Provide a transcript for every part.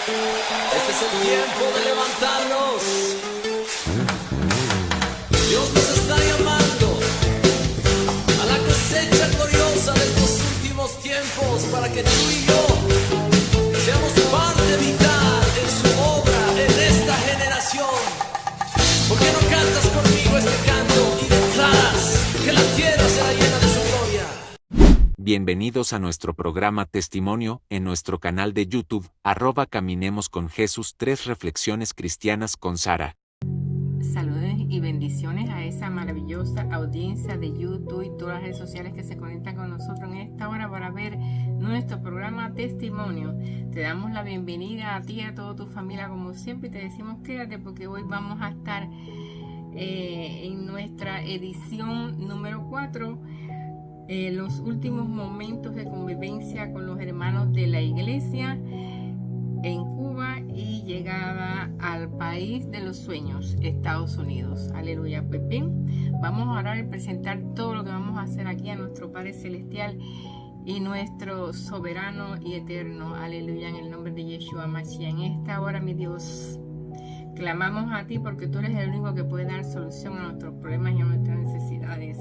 Este es el tiempo de levantarnos. Dios nos está llamando a la cosecha gloriosa de estos últimos tiempos para que tú y yo seamos parte vital en su obra en esta generación. ¿Por qué no cantas conmigo este canto y declaras que la tierra será llena de su gloria? Bienvenidos a nuestro programa Testimonio en nuestro canal de YouTube, @Caminemos con Jesús, 3 reflexiones cristianas con Sara. Saludos y bendiciones a esa maravillosa audiencia de YouTube y todas las redes sociales que se conectan con nosotros en esta hora para ver nuestro programa Testimonio. Te damos la bienvenida a ti y a toda tu familia como siempre y te decimos quédate porque hoy vamos a estar en nuestra edición número 4, los últimos momentos de convivencia con los hermanos de la iglesia en Cuba y llegada al país de los sueños, Estados Unidos. Aleluya. Pues bien, vamos a orar y presentar todo lo que vamos a hacer aquí a nuestro Padre Celestial y nuestro soberano y eterno. Aleluya, en el nombre de Yeshua Mashiach. En esta hora, mi Dios, clamamos a ti porque tú eres el único que puede dar solución a nuestros problemas y a nuestras necesidades.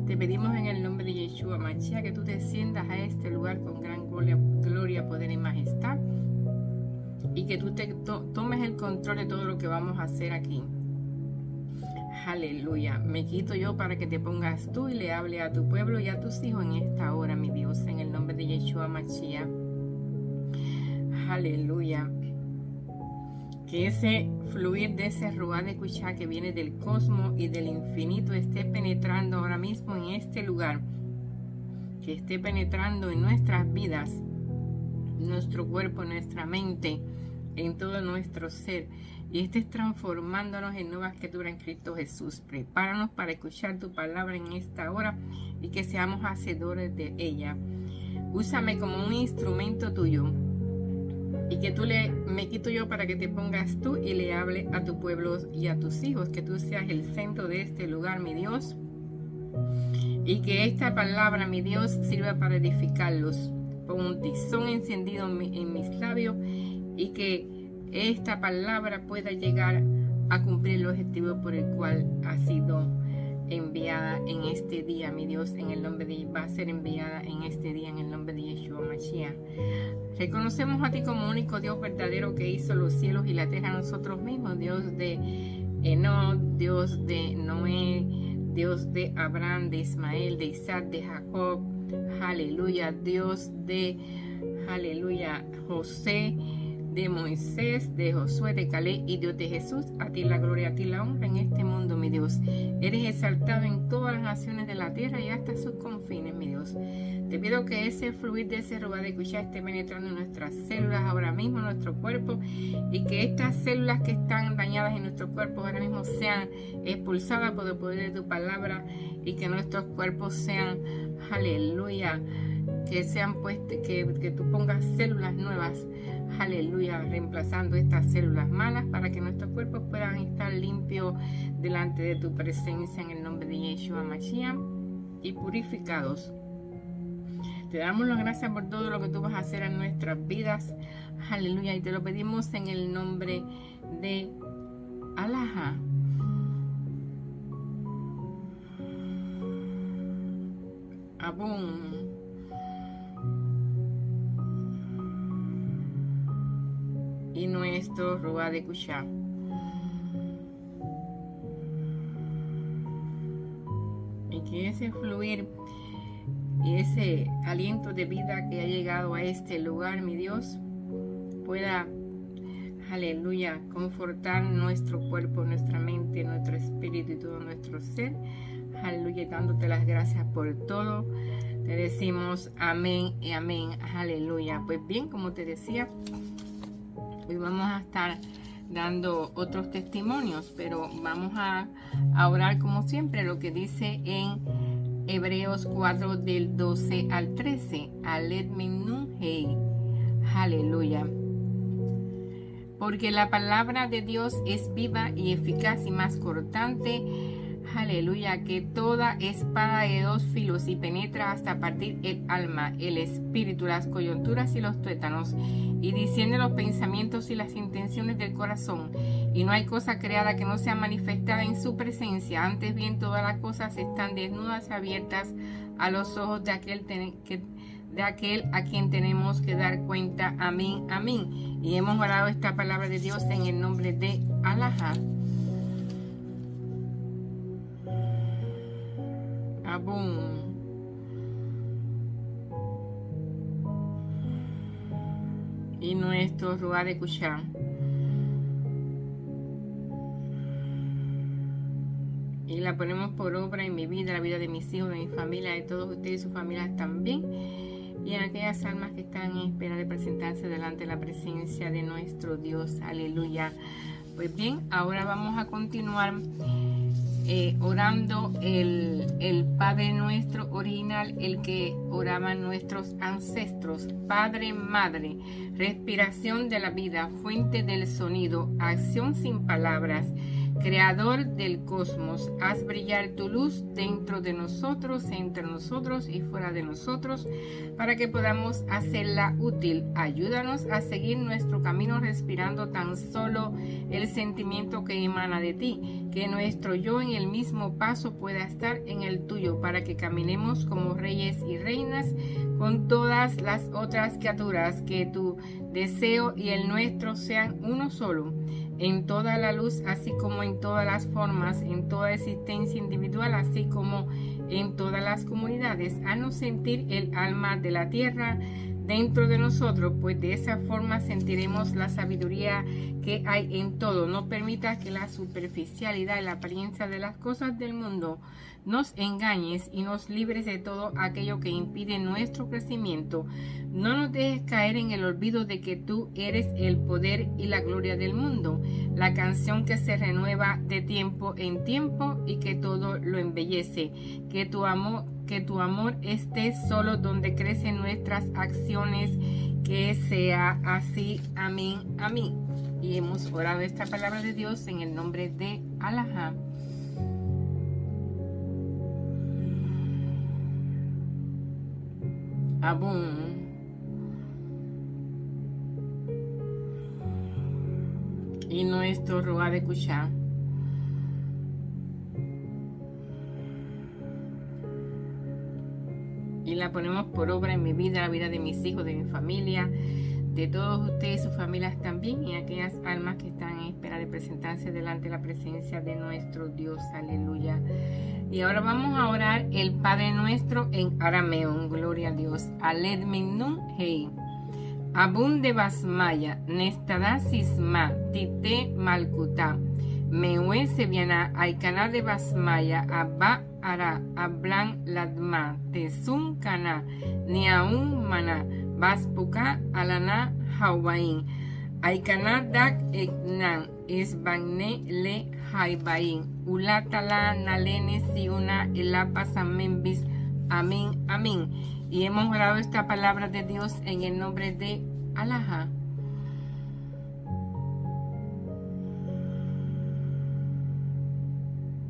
Te pedimos en el nombre de Yeshua Mashiach que tú desciendas a este lugar con gran gloria, poder y majestad, y que tú tomes el control de todo lo que vamos a hacer aquí. Aleluya. Me quito yo para que te pongas tú y le hable a tu pueblo y a tus hijos en esta hora, mi Dios, en el nombre de Yeshua Mashiach. Aleluya. Que ese fluir de ese ruá de Kushá que viene del cosmos y del infinito esté penetrando ahora mismo en este lugar, que esté penetrando en nuestras vidas, nuestro cuerpo, nuestra mente, en todo nuestro ser, y estés transformándonos en nuevas criaturas en Cristo Jesús. Prepáranos para escuchar tu palabra en esta hora y que seamos hacedores de ella. Úsame como un instrumento tuyo y que me quito yo para que te pongas tú y le hable a tu pueblo y a tus hijos, que tú seas el centro de este lugar, mi Dios, y que esta palabra, mi Dios, sirva para edificarlos. Pon un tizón encendido en mis labios y que esta palabra pueda llegar a cumplir el objetivo por el cual ha sido enviada en este día, mi Dios, en el nombre de va a ser enviada en este día en el nombre de Yeshua Mashiach. Reconocemos a ti como único Dios verdadero que hizo los cielos y la tierra nosotros mismos, Dios de Enoch, Dios de Noé, Dios de Abraham, de Ismael, de Isaac, de Jacob. Aleluya, Dios de, aleluya, José, de Moisés, de Josué, de Caleb y Dios de Jesús. A ti la gloria, a ti la honra en este mundo, mi Dios. Eres exaltado en todas las naciones de la tierra y hasta sus confines, mi Dios. Te pido que ese fluir de ese ruá de Kushá esté penetrando en nuestras células ahora mismo, en nuestro cuerpo, y que estas células que están dañadas en nuestro cuerpo ahora mismo sean expulsadas por el poder de tu palabra y que nuestros cuerpos sean, aleluya, que sean que tú pongas células nuevas, aleluya, reemplazando estas células malas para que nuestros cuerpos puedan estar limpios delante de tu presencia en el nombre de Yeshua Mashiach y purificados. Te damos las gracias por todo lo que tú vas a hacer en nuestras vidas, aleluya, y te lo pedimos en el nombre de Allah. Abum. Y nuestro ruá de Kushá. Y que ese fluir y ese aliento de vida que ha llegado a este lugar, mi Dios, pueda, aleluya, confortar nuestro cuerpo, nuestra mente, nuestro espíritu y todo nuestro ser. Aleluya, dándote las gracias por todo. Te decimos amén y amén. Aleluya. Pues bien, como te decía, hoy vamos a estar dando otros testimonios, pero vamos a orar como siempre lo que dice en Hebreos 4 del 12 al 13. Alet Menun Hei. Aleluya. Porque la palabra de Dios es viva y eficaz y más cortante, aleluya, que toda espada de dos filos y penetra hasta partir el alma, el espíritu, las coyunturas y los tuétanos, y discierne los pensamientos y las intenciones del corazón. Y no hay cosa creada que no sea manifestada en su presencia. Antes bien, todas las cosas están desnudas y abiertas a los ojos de aquel a quien tenemos que dar cuenta. Amén, amén. Y hemos orado esta palabra de Dios en el nombre de Alajá. Abum. Y nuestro Ruá de Cushá. Y la ponemos por obra en mi vida, la vida de mis hijos, de mi familia, de todos ustedes y sus familias también. Y en aquellas almas que están en espera de presentarse delante de la presencia de nuestro Dios. Aleluya. Pues bien, ahora vamos a continuar orando el Padre Nuestro original, el que oraban nuestros ancestros. Padre, Madre, respiración de la vida, fuente del sonido, acción sin palabras, Creador del cosmos, haz brillar tu luz dentro de nosotros, entre nosotros y fuera de nosotros, para que podamos hacerla útil. Ayúdanos a seguir nuestro camino respirando tan solo el sentimiento que emana de ti, que nuestro yo en el mismo paso pueda estar en el tuyo, para que caminemos como reyes y reinas con todas las otras criaturas, que tu deseo y el nuestro sean uno solo, en toda la luz, así como en todas las formas, en toda existencia individual, así como en todas las comunidades. Haznos sentir el alma de la tierra dentro de nosotros, pues de esa forma sentiremos la sabiduría que hay en todo. No permitas que la superficialidad y la apariencia de las cosas del mundo nos engañes, y nos libres de todo aquello que impide nuestro crecimiento. No nos dejes caer en el olvido de que tú eres el poder y la gloria del mundo, la canción que se renueva de tiempo en tiempo y que todo lo embellece. Que tu amor esté solo donde crecen nuestras acciones, que sea así. Amén, amén. Y hemos orado esta palabra de Dios en el nombre de Alajá. Abum. Y nuestro Ruá de Cushá. Y la ponemos por obra en mi vida, la vida de mis hijos, de mi familia, de todos ustedes y sus familias también, y aquellas almas que están en espera de presentarse delante de la presencia de nuestro Dios. Aleluya. Y ahora vamos a orar el Padre Nuestro en arameo. Gloria a Dios. Aled Minnun Hei. Abun de Basmaya, Nestada Sisma, Tite Malkuta, Mewe Seviana, Aikana de Basmaya, Abba Ara, Ablan Ladma, Tesun Kana, Niaun Mana, Baspuka Alana Haubain, Aikana Dak Egnan, Esbagne Le Haibain, Ulatala Nalene Siuna, Elapa Samembis. Amén, amén. Y hemos orado esta palabra de Dios en el nombre de Alajá.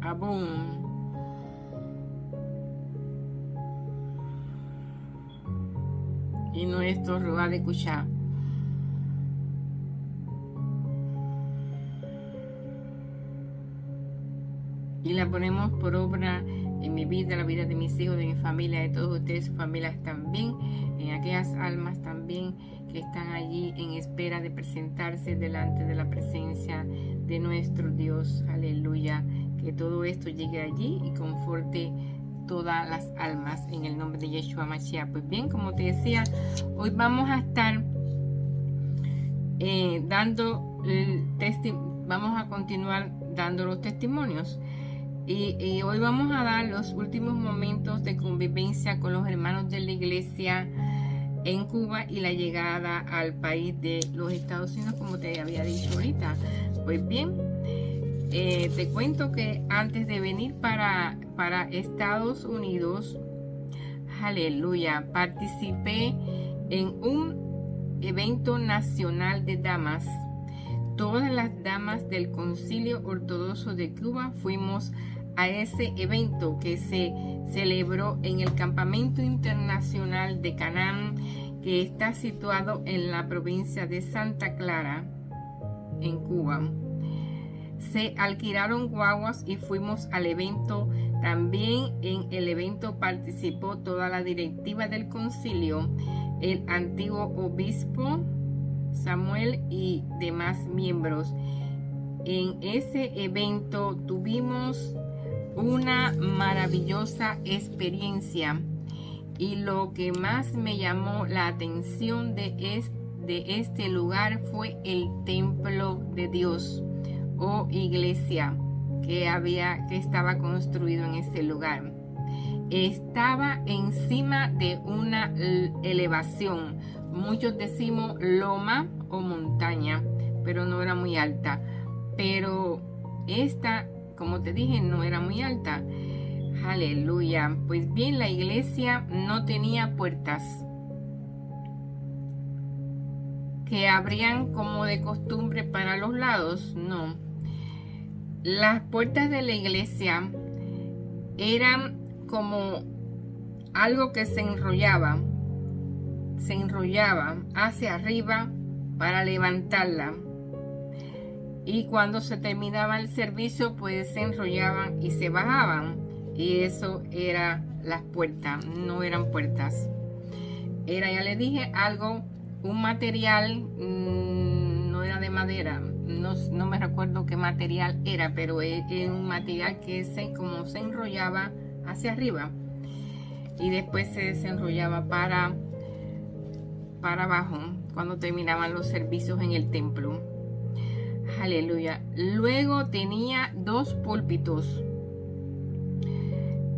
Abum. Y nuestro Ruá de Cushá. Y la ponemos por obra en mi vida, la vida de mis hijos, de mi familia, de todos ustedes, sus familias también, en aquellas almas también que están allí en espera de presentarse delante de la presencia de nuestro Dios. Aleluya. Que todo esto llegue allí y conforte todas las almas en el nombre de Yeshua Mashiach. Pues bien, como te decía, hoy vamos a estar vamos a continuar dando los testimonios. Y hoy vamos a dar los últimos momentos de convivencia con los hermanos de la iglesia en Cuba y la llegada al país de los Estados Unidos, como te había dicho ahorita. Pues bien, te cuento que antes de venir para Estados Unidos, aleluya, participé en un evento nacional de damas. Todas las damas del Concilio Ortodoxo de Cuba fuimos a ese evento que se celebró en el Campamento Internacional de Canaán, que está situado en la provincia de Santa Clara, en Cuba. Se alquilaron guaguas y fuimos al evento. También en el evento participó toda la directiva del concilio, el antiguo obispo Samuel y demás miembros. En ese evento tuvimos una maravillosa experiencia, y lo que más me llamó la atención de este lugar fue el templo de Dios o iglesia que estaba construido en ese lugar. Estaba encima de una elevación, muchos decimos loma o montaña, pero no era muy alta. Pero esta, como te dije, no era muy alta. Aleluya. Pues bien, la iglesia no tenía puertas que abrían como de costumbre para los lados, no. Las puertas de la iglesia eran como algo que se enrollaba hacia arriba para levantarla. Y cuando se terminaba el servicio, pues se enrollaban y se bajaban. Y eso era las puertas, no eran puertas. Era, ya le dije, algo, un material, no era de madera. No me recuerdo qué material era, pero era un material que como se enrollaba hacia arriba. Y después se desenrollaba para abajo, cuando terminaban los servicios en el templo. Aleluya. Luego tenía 2 púlpitos.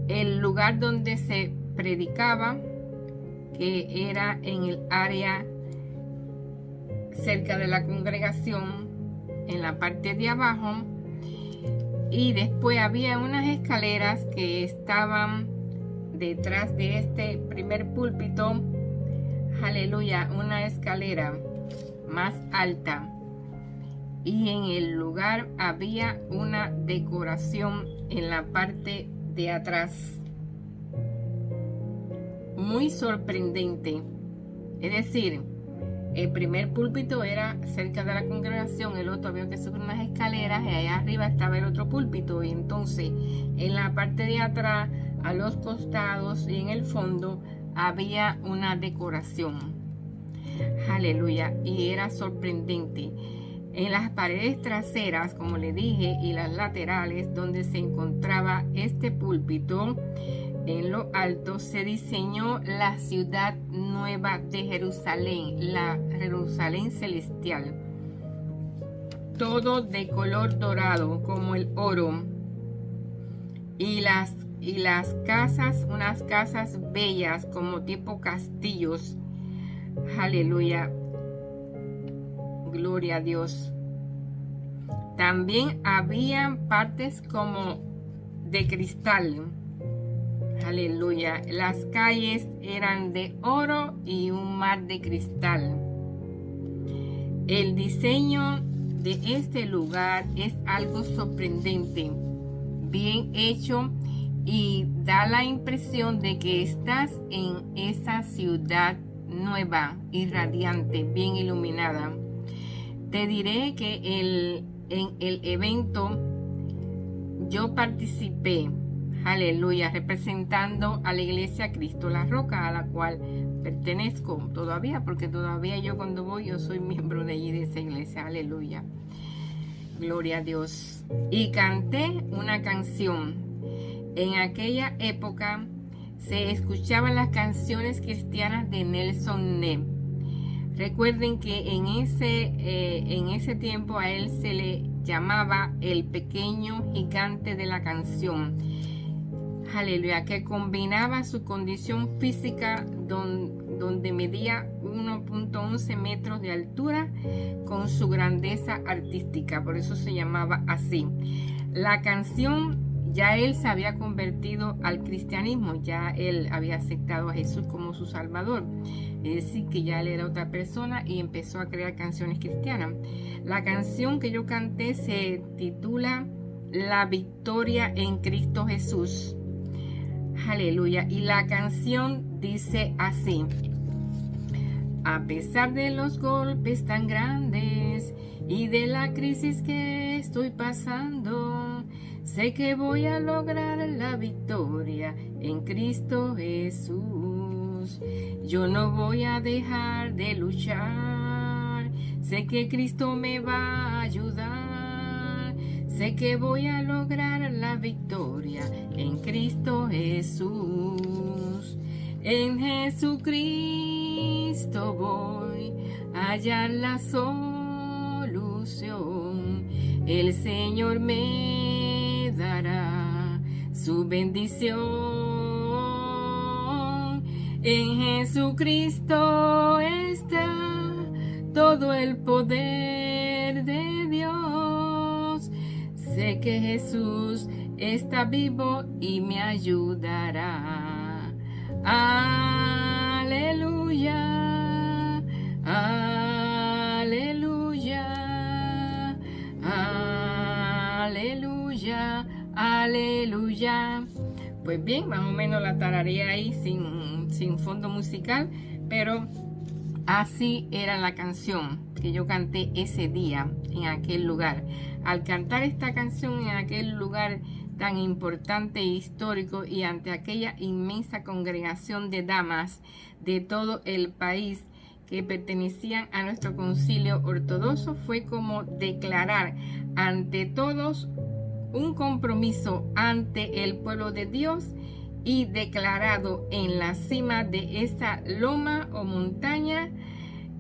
El lugar donde se predicaba, que era en el área cerca de la congregación, en la parte de abajo. Y después había unas escaleras que estaban detrás de este primer púlpito. Aleluya, una escalera más alta. Y en el lugar había una decoración en la parte de atrás. Muy sorprendente. Es decir, el primer púlpito era cerca de la congregación, el otro había que subir unas escaleras y allá arriba estaba el otro púlpito. Y entonces en la parte de atrás, a los costados y en el fondo había una decoración. Aleluya. Y era sorprendente. En las paredes traseras, como le dije, y las laterales, donde se encontraba este púlpito, en lo alto se diseñó la ciudad nueva de Jerusalén, la Jerusalén celestial. Todo de color dorado, como el oro. Y las casas, unas casas bellas, como tipo castillos. Aleluya. Gloria a Dios. También había partes como de cristal. Aleluya. Las calles eran de oro y un mar de cristal. El diseño de este lugar es algo sorprendente, bien hecho, y da la impresión de que estás en esa ciudad nueva y radiante, bien iluminada. Te diré que en el evento yo participé, aleluya, representando a la Iglesia Cristo la Roca, a la cual pertenezco todavía, porque todavía yo cuando voy, yo soy miembro de allí, de esa iglesia, aleluya. Gloria a Dios. Y canté una canción. En aquella época se escuchaban las canciones cristianas de Nelson Ned. Recuerden que en ese tiempo a él se le llamaba el pequeño gigante de la canción. Aleluya, que combinaba su condición física donde medía 1.11 metros de altura con su grandeza artística, por eso se llamaba así. La canción, ya él se había convertido al cristianismo, ya él había aceptado a Jesús como su Salvador, es decir, que ya él era otra persona y empezó a crear canciones cristianas. La canción que yo canté se titula la victoria en Cristo Jesús. Aleluya. Y la canción dice así: a pesar de los golpes tan grandes y de la crisis que estoy pasando, sé que voy a lograr la victoria en Cristo Jesús. Yo no voy a dejar de luchar, sé que Cristo me va a ayudar, sé que voy a lograr la victoria en Cristo Jesús. En Jesucristo voy a hallar la solución. El Señor me dará su bendición. En Jesucristo está todo el poder de Dios. Sé que Jesús está vivo y me ayudará. Aleluya, aleluya, aleluya, aleluya. Pues bien, más o menos la tararé ahí sin fondo musical, pero así era la canción que yo canté ese día en aquel lugar. Al cantar esta canción en aquel lugar tan importante e histórico y ante aquella inmensa congregación de damas de todo el país que pertenecían a nuestro concilio ortodoxo, fue como declarar ante todos un compromiso ante el pueblo de Dios y declarado en la cima de esa loma o montaña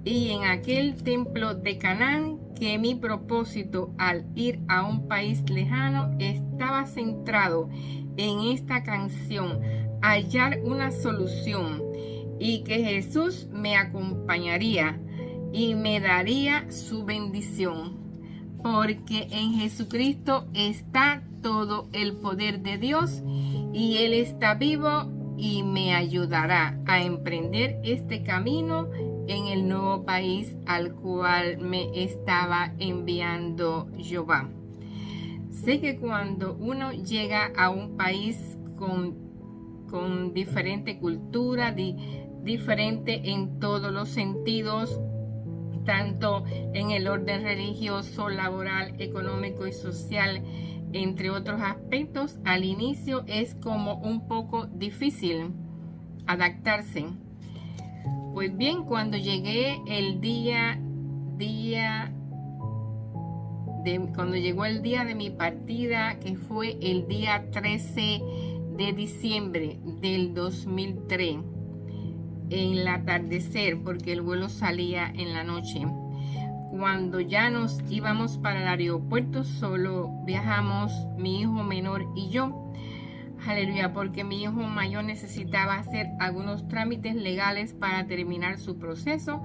y en aquel templo de Canaán, que mi propósito al ir a un país lejano estaba centrado en esta canción, hallar una solución, y que Jesús me acompañaría y me daría su bendición, porque en Jesucristo está todo el poder de Dios y Él está vivo y me ayudará a emprender este camino en el nuevo país al cual me estaba enviando Jehová. Sé que cuando uno llega a un país con diferente cultura, diferente en todos los sentidos, tanto en el orden religioso, laboral, económico y social, entre otros aspectos, al inicio es como un poco difícil adaptarse. Pues bien, cuando llegué cuando llegó el día de mi partida, que fue el día 13 de diciembre del 2003, en el atardecer, porque el vuelo salía en la noche, cuando ya nos íbamos para el aeropuerto, solo viajamos mi hijo menor y yo. Aleluya, porque mi hijo mayor necesitaba hacer algunos trámites legales para terminar su proceso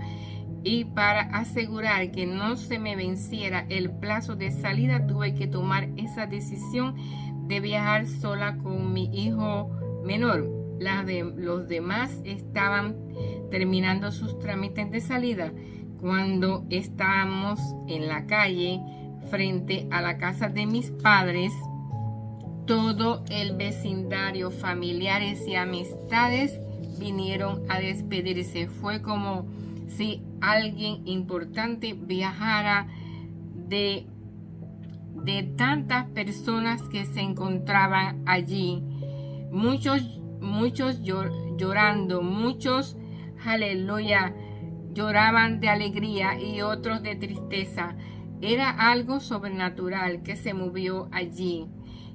y para asegurar que no se me venciera el plazo de salida, tuve que tomar esa decisión de viajar sola con mi hijo menor. Los demás estaban terminando sus trámites de salida cuando estábamos en la calle frente a la casa de mis padres. Todo el vecindario, familiares y amistades vinieron a despedirse. Fue como si alguien importante viajara de tantas personas que se encontraban allí. Muchos llorando, muchos, aleluya, lloraban de alegría y otros de tristeza. Era algo sobrenatural que se movió allí.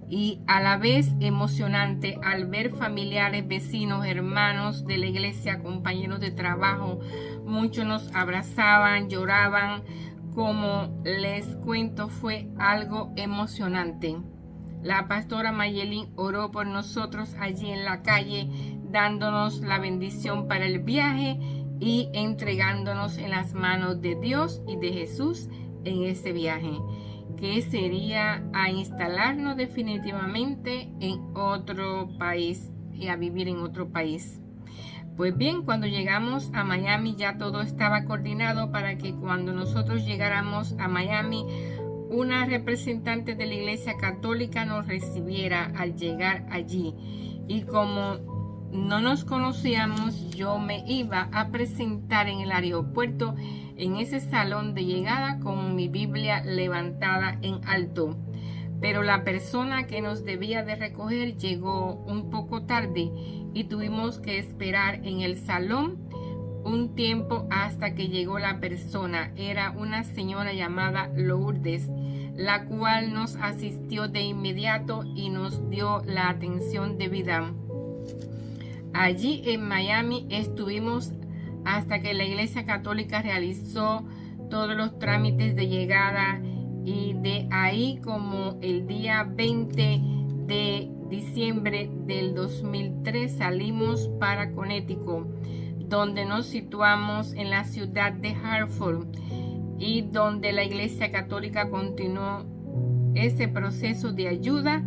Y a la vez emocionante al ver familiares, vecinos, hermanos de la iglesia, compañeros de trabajo. Muchos nos abrazaban, lloraban. Como les cuento, fue algo emocionante. La pastora Mayelín oró por nosotros allí en la calle, dándonos la bendición para el viaje y entregándonos en las manos de Dios y de Jesús en ese viaje, que sería a instalarnos definitivamente en otro país y a vivir en otro país. Pues bien, cuando llegamos a Miami ya todo estaba coordinado para que cuando nosotros llegáramos a Miami, una representante de la Iglesia Católica nos recibiera al llegar allí. Y como no nos conocíamos, yo me iba a presentar en el aeropuerto en ese salón de llegada con mi Biblia levantada en alto. Pero la persona que nos debía de recoger llegó un poco tarde y tuvimos que esperar en el salón un tiempo hasta que llegó la persona. Era una señora llamada Lourdes, la cual nos asistió de inmediato y nos dio la atención debida. Allí en Miami estuvimos hasta que la Iglesia Católica realizó todos los trámites de llegada, y de ahí, como el día 20 de diciembre del 2003, salimos para Connecticut, donde nos situamos en la ciudad de Hartford y donde la Iglesia Católica continuó ese proceso de ayuda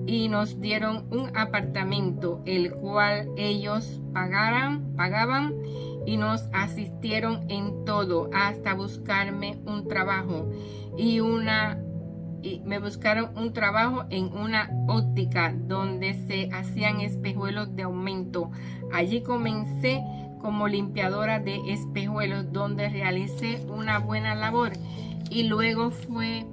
y nos dieron un apartamento, el cual ellos pagaban y nos asistieron en todo hasta buscarme un trabajo y me buscaron un trabajo en una óptica donde se hacían espejuelos de aumento. Allí comencé como limpiadora de espejuelos, donde realicé una buena labor, y luego fui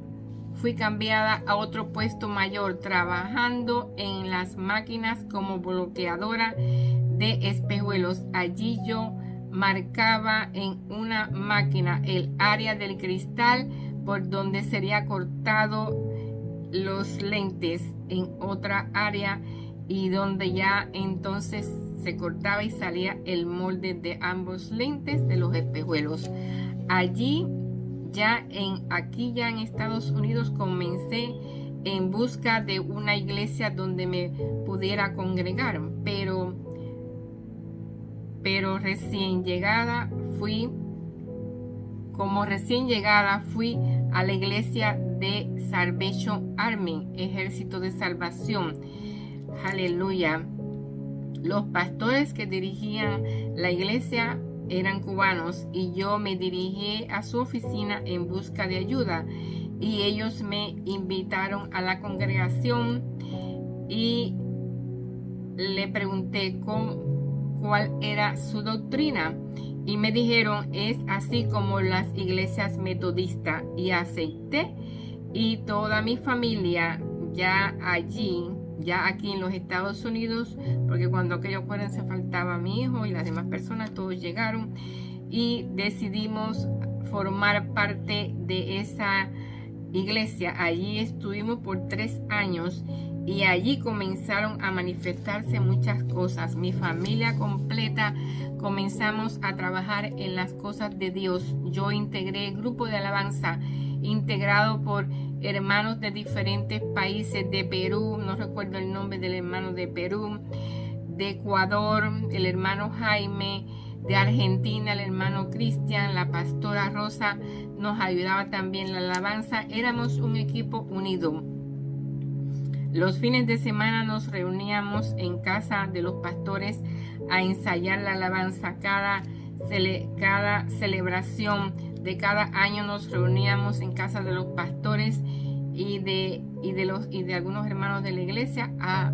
cambiada a otro puesto mayor, trabajando en las máquinas como bloqueadora de espejuelos. Allí yo marcaba en una máquina el área del cristal por donde sería cortado los lentes, en otra área, y donde ya entonces se cortaba y salía el molde de ambos lentes de los espejuelos. Allí aquí en Estados Unidos comencé en busca de una iglesia donde me pudiera congregar, pero recién llegada fui a la iglesia de Salvation Army, Ejército de Salvación. Aleluya. Los pastores que dirigían la iglesia eran cubanos y yo me dirigí a su oficina en busca de ayuda, y ellos me invitaron a la congregación y le pregunté cuál era su doctrina, y me dijeron: es así como las iglesias metodistas, y acepté. Y toda mi familia ya aquí en los Estados Unidos, porque cuando aquello se faltaba mi hijo y las demás personas, todos llegaron y decidimos formar parte de esa iglesia. Allí estuvimos por 3 años y allí comenzaron a manifestarse muchas cosas. Mi familia completa comenzamos a trabajar en las cosas de Dios. Yo integré el grupo de alabanza integrado por hermanos de diferentes países, de Perú, no recuerdo el nombre del hermano de Perú, de Ecuador, el hermano Jaime, de Argentina, el hermano Cristian, la pastora Rosa nos ayudaba también en la alabanza. Éramos un equipo unido. Los fines de semana nos reuníamos en casa de los pastores a ensayar la alabanza. Cada celebración de cada año nos reuníamos en casa de los pastores y de algunos hermanos de la iglesia a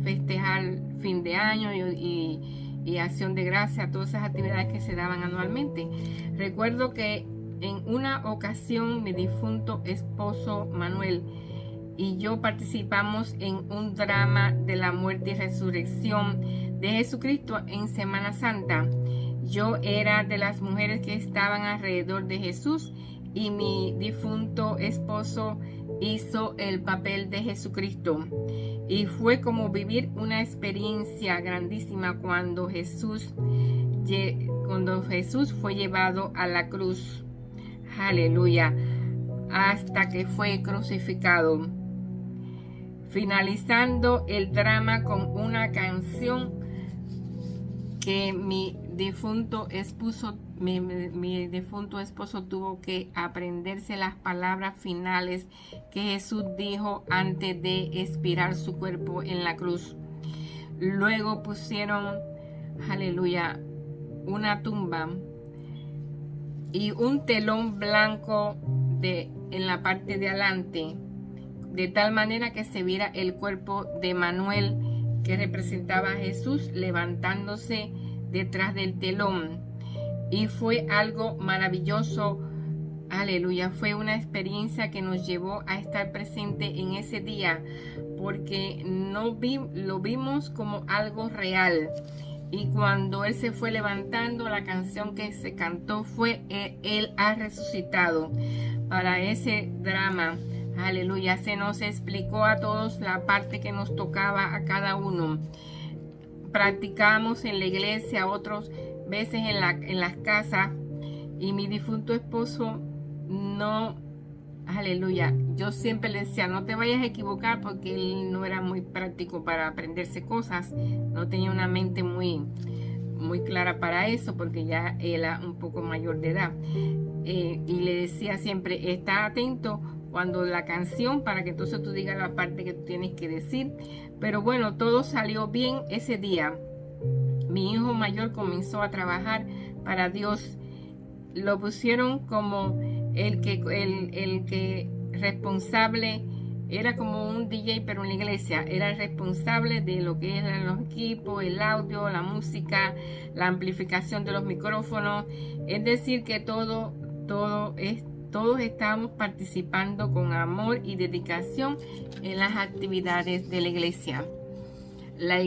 festejar fin de año y acción de gracia, todas esas actividades que se daban anualmente. Recuerdo que en una ocasión mi difunto esposo Manuel y yo participamos en un drama de la muerte y resurrección de Jesucristo en Semana Santa. Yo era de las mujeres que estaban alrededor de Jesús y mi difunto esposo hizo el papel de Jesucristo. Y fue como vivir una experiencia grandísima cuando Jesús fue llevado a la cruz. Aleluya. Hasta que fue crucificado. Finalizando el drama con una canción que mi difunto esposo tuvo que aprenderse las palabras finales que Jesús dijo antes de expirar su cuerpo en la cruz. Luego pusieron, aleluya, una tumba y un telón blanco en la parte de adelante, de tal manera que se viera el cuerpo de Manuel, que representaba a Jesús levantándose detrás del telón. Y fue algo maravilloso. Aleluya, fue una experiencia que nos llevó a estar presente en ese día, porque lo vimos como algo real. Y cuando Él se fue levantando, la canción que se cantó fue Él ha resucitado. Para ese drama, aleluya, se nos explicó a todos la parte que nos tocaba a cada uno. Practicamos en la iglesia, otras veces en las casas, y mi difunto esposo no, aleluya, yo siempre le decía, no te vayas a equivocar, porque él no era muy práctico para aprenderse cosas, no tenía una mente muy clara para eso, porque ya era un poco mayor de edad, y le decía siempre, está atento cuando la canción, para que entonces tú digas la parte que tú tienes que decir. Pero bueno, todo salió bien ese día. Mi hijo mayor comenzó a trabajar para Dios. Lo pusieron como el que responsable, era como un DJ, pero en la iglesia, era el responsable de lo que eran los equipos, el audio, la música, la amplificación de los micrófonos. Es decir, que todos estábamos participando con amor y dedicación en las actividades de la iglesia. La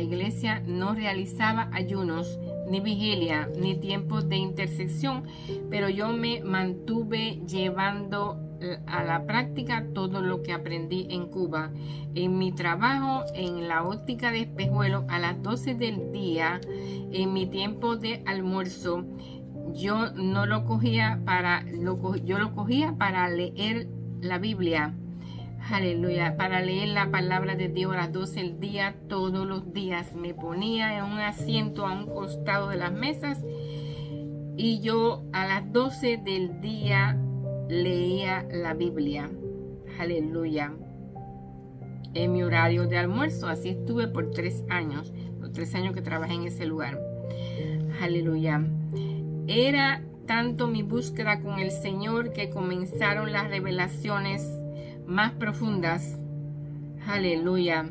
iglesia no realizaba ayunos, ni vigilia, ni tiempos de intersección, pero yo me mantuve llevando a la práctica todo lo que aprendí en Cuba. En mi trabajo en la óptica de Espejuelo a las 12 del día, en mi tiempo de almuerzo, yo no lo cogía yo lo cogía para leer la Biblia. Aleluya, para leer la palabra de Dios a las 12 del día, todos los días. Me ponía en un asiento a un costado de las mesas y yo a las 12 del día leía la Biblia. Aleluya. En mi horario de almuerzo, así estuve por 3 años, los 3 años que trabajé en ese lugar. Aleluya. Era tanto mi búsqueda con el Señor que comenzaron las revelaciones más profundas, aleluya,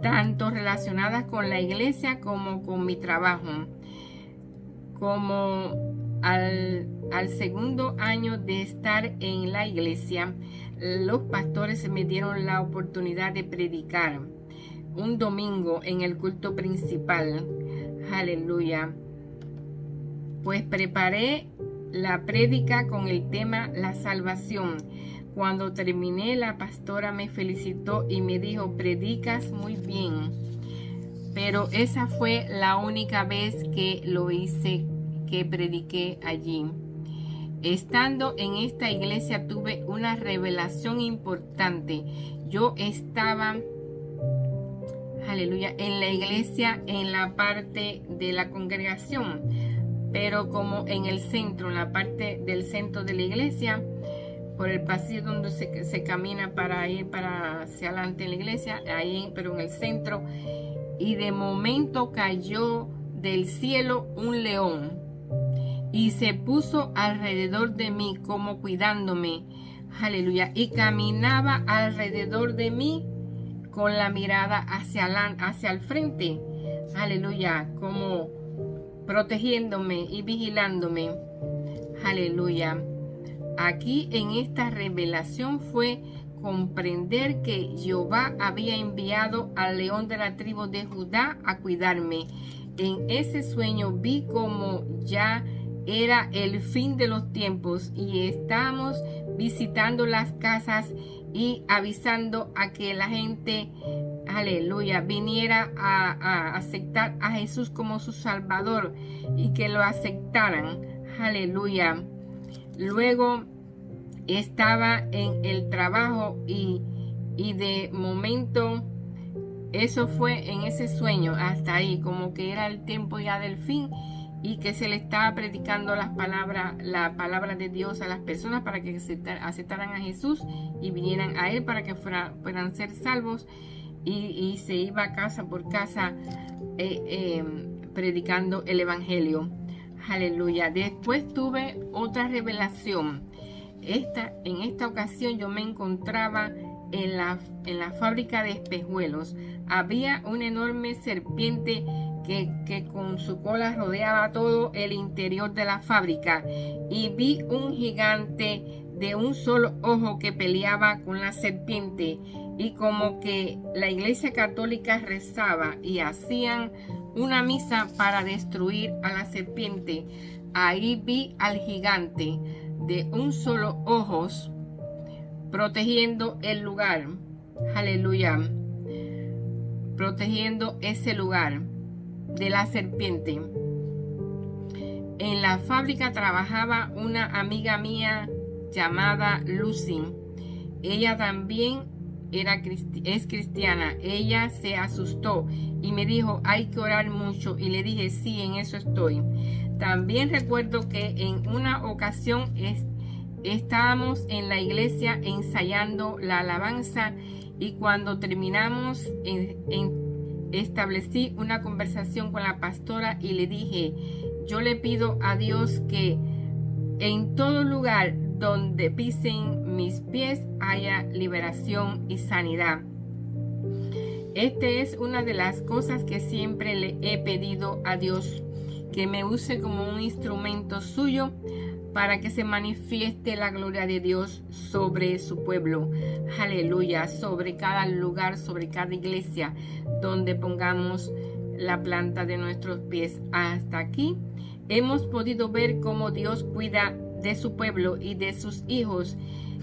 tanto relacionadas con la iglesia como con mi trabajo. Como al segundo año de estar en la iglesia, los pastores me dieron la oportunidad de predicar un domingo en el culto principal, aleluya. Pues preparé la prédica con el tema la salvación. Cuando terminé, la pastora me felicitó y me dijo, predicas muy bien. Pero esa fue la única vez que lo hice, que prediqué allí. Estando en esta iglesia tuve una revelación importante. Yo estaba, aleluya, en la iglesia, en la parte de la congregación, pero como en el centro, en la parte del centro de la iglesia, por el pasillo donde se camina para ir hacia adelante en la iglesia, ahí, pero en el centro, y de momento cayó del cielo un león y se puso alrededor de mí como cuidándome, aleluya, y caminaba alrededor de mí con la mirada hacia el frente, aleluya, como protegiéndome y vigilándome, aleluya. Aquí en esta revelación fue comprender que Jehová había enviado al león de la tribu de Judá a cuidarme. En ese sueño vi como ya era el fin de los tiempos y estamos visitando las casas y avisando a que la gente, aleluya, viniera a aceptar a Jesús como su Salvador y que lo aceptaran, aleluya. Luego estaba en el trabajo y de momento, eso fue en ese sueño, hasta ahí, como que era el tiempo ya del fin y que se le estaba predicando la palabra de Dios a las personas para que aceptaran a Jesús y vinieran a Él para que puedan ser salvos, y se iba casa por casa predicando el Evangelio. Aleluya. Después tuve otra revelación. En esta ocasión yo me encontraba en la fábrica de espejuelos. Había una enorme serpiente que con su cola rodeaba todo el interior de la fábrica, y vi un gigante de un solo ojo que peleaba con la serpiente, y como que la Iglesia Católica rezaba y hacían una misa para destruir a la serpiente. Ahí vi al gigante de un solo ojos protegiendo el lugar. Aleluya. Protegiendo ese lugar de la serpiente. En la fábrica trabajaba una amiga mía llamada Lucy. Ella también es cristiana. Ella se asustó y me dijo, hay que orar mucho, y le dije, sí, en eso estoy. También recuerdo que en una ocasión estábamos en la iglesia ensayando la alabanza, y cuando terminamos establecí una conversación con la pastora y le dije, yo le pido a Dios que en todo lugar donde pisen mis pies haya liberación y sanidad. Esta es una de las cosas que siempre le he pedido a Dios, que me use como un instrumento suyo para que se manifieste la gloria de Dios sobre su pueblo. Aleluya, sobre cada lugar, sobre cada iglesia donde pongamos la planta de nuestros pies. Hasta aquí hemos podido ver cómo Dios cuida de su pueblo y de sus hijos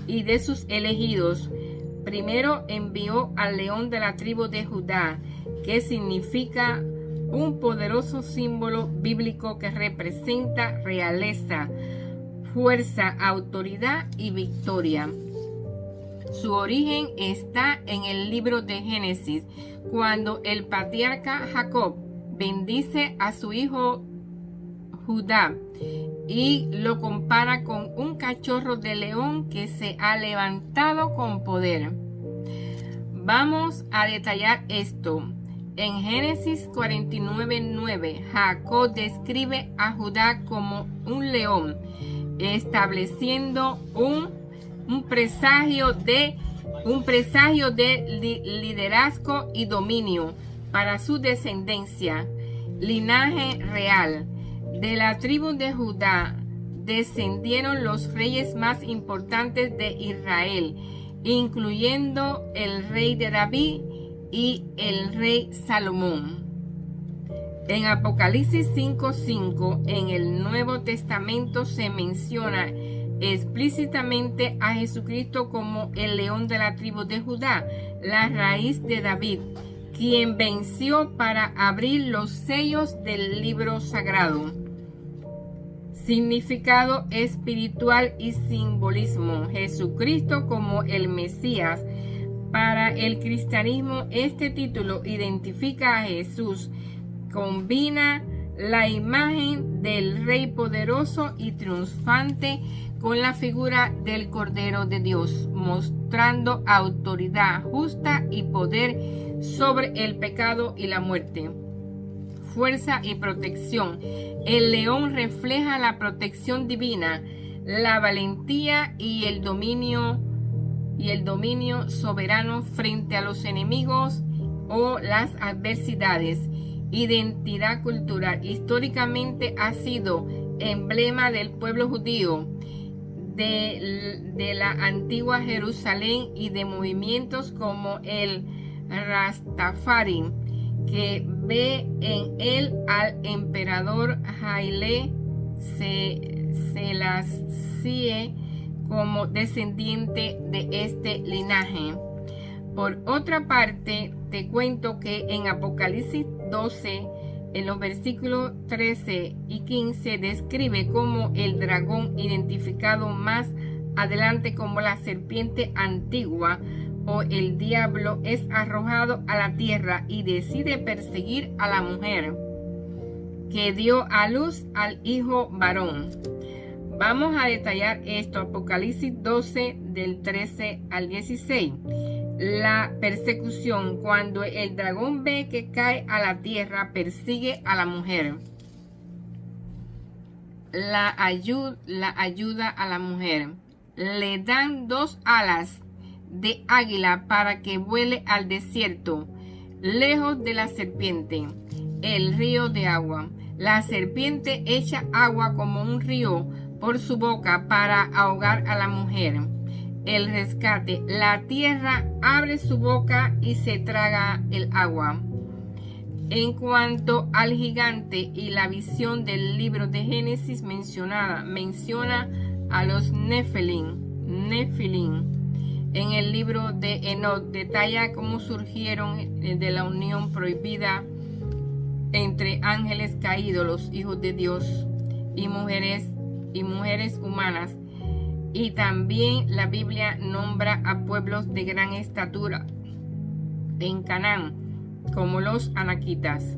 y de sus elegidos. Primero envió al león de la tribu de Judá, que significa un poderoso símbolo bíblico que representa realeza, fuerza, autoridad y victoria. Su origen está en el libro de Génesis, cuando el patriarca Jacob bendice a su hijo Judá y lo compara con un cachorro de león que se ha levantado con poder. Vamos a detallar esto. En Génesis 49:9, Jacob describe a Judá como un león, estableciendo un presagio de liderazgo y dominio para su descendencia. Linaje real. De la tribu de Judá descendieron los reyes más importantes de Israel, incluyendo el rey de David y el rey Salomón. En Apocalipsis 5:5, en el Nuevo Testamento, se menciona explícitamente a Jesucristo como el león de la tribu de Judá, la raíz de David, quien venció para abrir los sellos del libro sagrado. Significado espiritual y simbolismo. Jesucristo como el Mesías. Para el cristianismo, este título identifica a Jesús. Combina la imagen del Rey poderoso y triunfante con la figura del Cordero de Dios, mostrando autoridad justa y poder sobre el pecado y la muerte. Fuerza y protección. El león refleja la protección divina, la valentía y el dominio soberano frente a los enemigos o las adversidades. Identidad cultural. Históricamente ha sido emblema del pueblo judío, de la antigua Jerusalén y de movimientos como el Rastafari, que ve en él al emperador Haile Selassie como descendiente de este linaje. Por otra parte, te cuento que en Apocalipsis 12, en los versículos 13 y 15, describe cómo el dragón, identificado más adelante como la serpiente antigua o el diablo, es arrojado a la tierra y decide perseguir a la mujer que dio a luz al hijo varón. Vamos a detallar esto. Apocalipsis 12 del 13 al 16. La persecución. Cuando el dragón ve que cae a la tierra, persigue a la mujer. la ayuda a la mujer. Le dan 2 alas de águila para que vuele al desierto, lejos de la serpiente, el río de agua. La serpiente echa agua como un río por su boca para ahogar a la mujer. El rescate. La tierra abre su boca y se traga el agua. En cuanto al gigante y la visión del libro de Génesis menciona a los Nefilim. En el libro de Enoc detalla cómo surgieron de la unión prohibida entre ángeles caídos, los hijos de Dios, y mujeres humanas. Y también la Biblia nombra a pueblos de gran estatura en Canaán, como los anaquitas.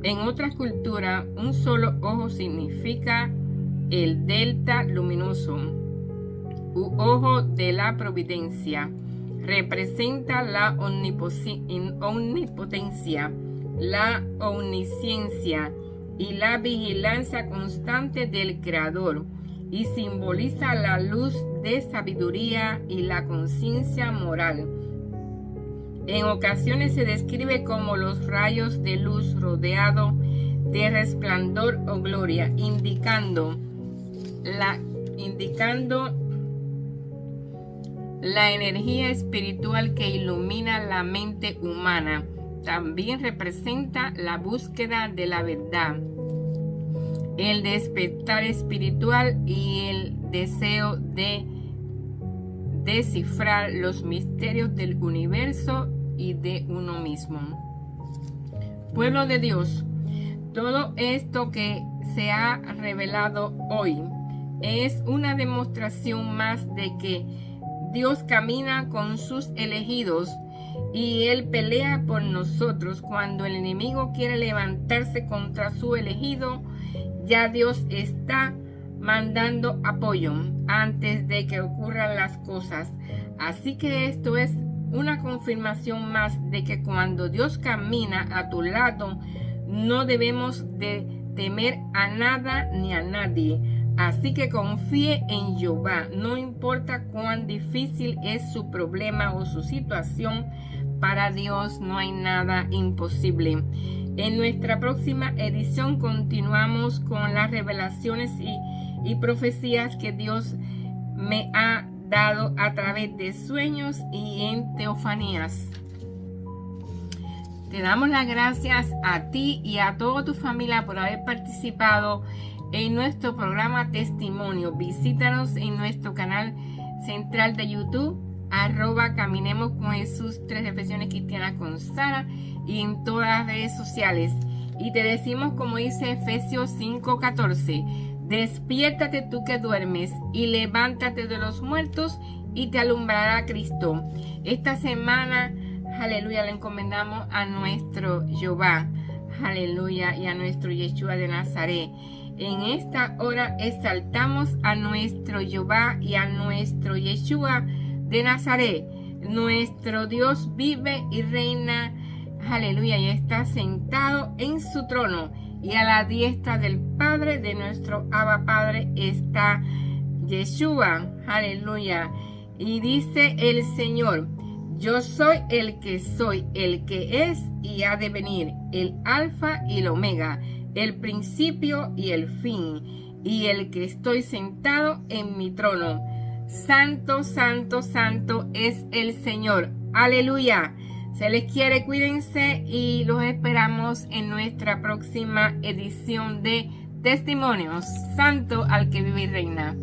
En otras culturas, un solo ojo significa el delta luminoso, u ojo de la providencia. Representa la omnipotencia, la omnisciencia y la vigilancia constante del Creador, y simboliza la luz de sabiduría y la conciencia moral. En ocasiones se describe como los rayos de luz rodeado de resplandor o gloria, indicando la energía espiritual que ilumina la mente humana. También representa la búsqueda de la verdad, el despertar espiritual y el deseo de descifrar los misterios del universo y de uno mismo. Pueblo de Dios, todo esto que se ha revelado hoy es una demostración más de que Dios camina con sus elegidos y Él pelea por nosotros. Cuando el enemigo quiere levantarse contra su elegido, ya Dios está mandando apoyo antes de que ocurran las cosas. Así que esto es una confirmación más de que cuando Dios camina a tu lado, no debemos de temer a nada ni a nadie. Así que confíe en Jehová, no importa cuán difícil es su problema o su situación. Para Dios no hay nada imposible. En nuestra próxima edición continuamos con las revelaciones y profecías que Dios me ha dado a través de sueños y en teofanías. Te damos las gracias a ti y a toda tu familia por haber participado en nuestro programa Testimonio. Visítanos en nuestro canal central de YouTube, @Caminemos con Jesús, 3 reflexiones cristianas con Sara, y en todas las redes sociales. Y te decimos, como dice Efesios 5:14, despiértate tú que duermes y levántate de los muertos y te alumbrará Cristo. Esta semana, aleluya, le encomendamos a nuestro Jehová, aleluya, y a nuestro Yeshua de Nazaret. En esta hora exaltamos a nuestro Jehová y a nuestro Yeshua de Nazaret. Nuestro Dios vive y reina, aleluya, y está sentado en su trono, y a la diestra del Padre, de nuestro Abba Padre, está Yeshua, aleluya. Y dice el Señor: yo soy el que es y ha de venir, el Alfa y el Omega, el principio y el fin, y el que estoy sentado en mi trono. Santo, santo, santo es el Señor. Aleluya. Se les quiere, cuídense y los esperamos en nuestra próxima edición de Testimonios. Santo al que vive y reina.